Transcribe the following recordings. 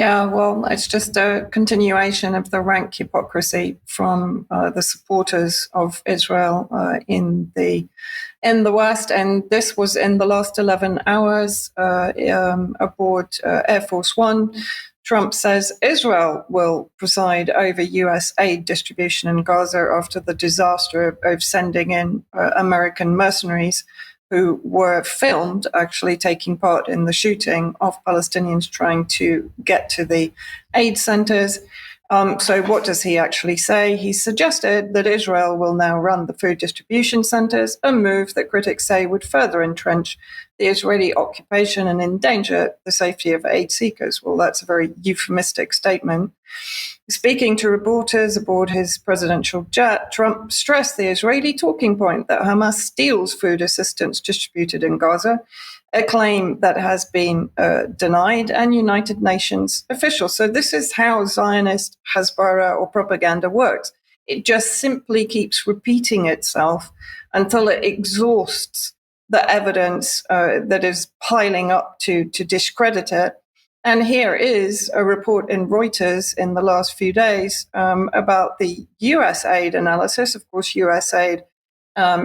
Yeah, well, it's just a continuation of the rank hypocrisy from the supporters of Israel in the West, and this was in the last 11 hours aboard Air Force One. Trump says Israel will preside over US aid distribution in Gaza after the disaster of sending in American mercenaries who were filmed actually taking part in the shooting of Palestinians trying to get to the aid centers. So what does he actually say? He suggested that Israel will now run the food distribution centers, a move that critics say would further entrench the Israeli occupation and endanger the safety of aid seekers. Well, that's a very euphemistic statement. Speaking to reporters aboard his presidential jet, Trump stressed the Israeli talking point that Hamas steals food assistance distributed in Gaza, a claim that has been denied, and United Nations officials. So this is how Zionist Hasbara or propaganda works. It just simply keeps repeating itself until it exhausts the evidence that is piling up to discredit it. And here is a report in Reuters in the last few days about the USAID analysis. Of course, USAID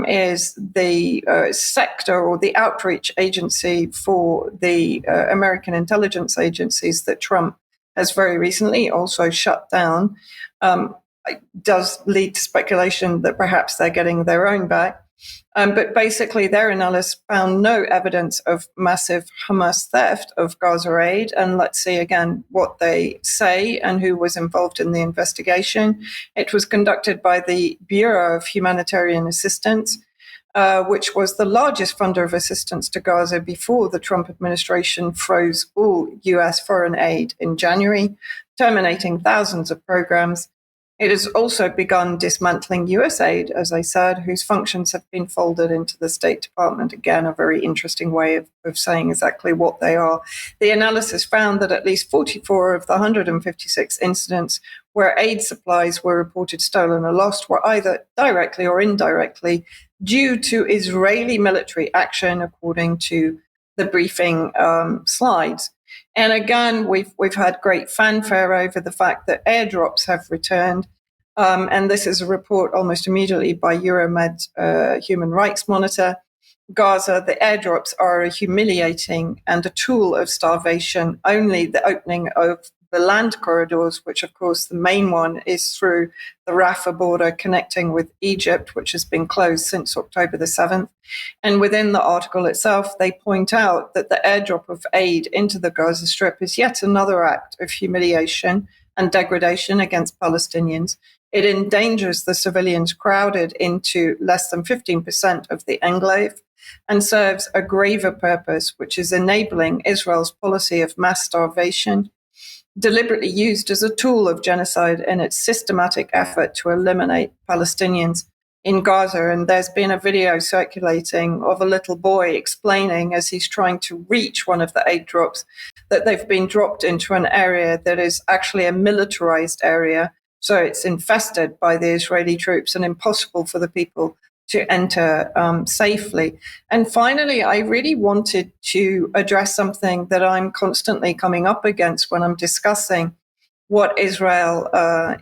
is the sector or the outreach agency for the American intelligence agencies that Trump has very recently also shut down. It does lead to speculation that perhaps they're getting their own back. But basically, their analysis found no evidence of massive Hamas theft of Gaza aid. And let's see again what they say and who was involved in the investigation. It was conducted by the Bureau of Humanitarian Assistance, which was the largest funder of assistance to Gaza before the Trump administration froze all US foreign aid in January, terminating thousands of programs. It has also begun dismantling USAID, as I said, whose functions have been folded into the State Department. Again, a very interesting way of saying exactly what they are. The analysis found that at least 44 of the 156 incidents where aid supplies were reported stolen or lost were either directly or indirectly due to Israeli military action, according to the briefing slides. And again, we've had great fanfare over the fact that airdrops have returned. And this is a report almost immediately by Euromed Human Rights Monitor. Gaza, the airdrops are a humiliating and a tool of starvation. Only the opening of the land corridors, which of course the main one is through the Rafah border connecting with Egypt, which has been closed since October the 7th. And within the article itself, they point out that the airdrop of aid into the Gaza Strip is yet another act of humiliation and degradation against Palestinians. It endangers the civilians crowded into less than 15% of the enclave and serves a graver purpose, which is enabling Israel's policy of mass starvation, deliberately used as a tool of genocide in its systematic effort to eliminate Palestinians in Gaza. And there's been a video circulating of a little boy explaining, as he's trying to reach one of the aid drops, that they've been dropped into an area that is actually a militarized area. So it's infested by the Israeli troops and impossible for the people to enter safely. And finally, I really wanted to address something that I'm constantly coming up against when I'm discussing what Israel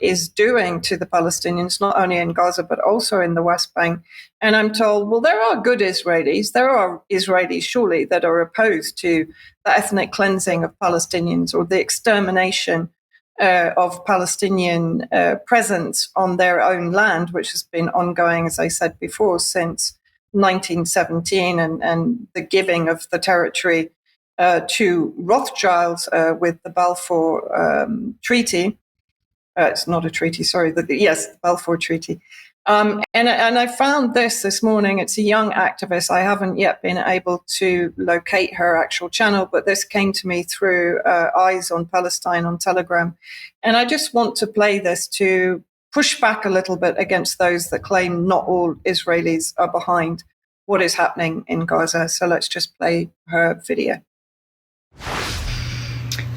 is doing to the Palestinians, not only in Gaza, but also in the West Bank. And I'm told, well, there are good Israelis. There are Israelis, surely, that are opposed to the ethnic cleansing of Palestinians or the extermination of Palestinian presence on their own land, which has been ongoing, as I said before, since 1917 and the giving of the territory to Rothschilds with the Balfour Treaty. It's not a treaty, sorry. The Balfour Treaty. And I found this morning. It's a young activist. I haven't yet been able to locate her actual channel, but this came to me through Eyes on Palestine on Telegram. And I just want to play this to push back a little bit against those that claim not all Israelis are behind what is happening in Gaza. So let's just play her video.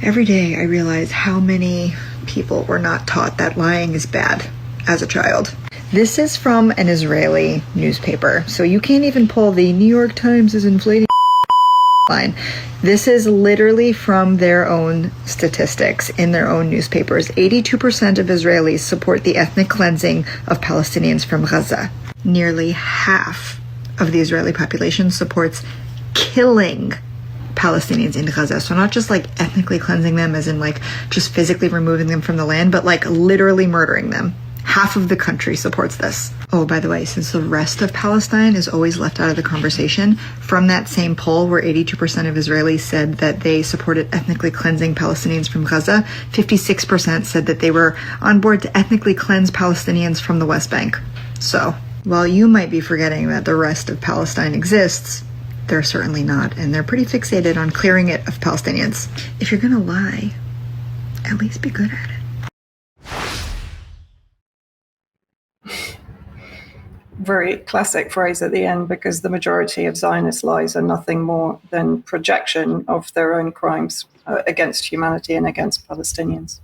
Every day I realize how many people were not taught that lying is bad as a child. This is from an Israeli newspaper, so you can't even pull the New York Times is inflating line. This is literally from their own statistics in their own newspapers. 82% of Israelis support the ethnic cleansing of Palestinians from Gaza. Nearly half of the Israeli population supports killing Palestinians in Gaza. So not just like ethnically cleansing them as in like just physically removing them from the land, but like literally murdering them. Half of the country supports this. Oh, by the way, since the rest of Palestine is always left out of the conversation, from that same poll where 82% of Israelis said that they supported ethnically cleansing Palestinians from Gaza, 56% said that they were on board to ethnically cleanse Palestinians from the West Bank. So, while you might be forgetting that the rest of Palestine exists, they're certainly not, and they're pretty fixated on clearing it of Palestinians. If you're gonna lie, at least be good at it. Very classic phrase at the end, because the majority of Zionist lies are nothing more than projection of their own crimes against humanity and against Palestinians.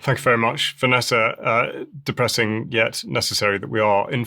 Thank you very much, Vanessa. Depressing yet necessary that we are in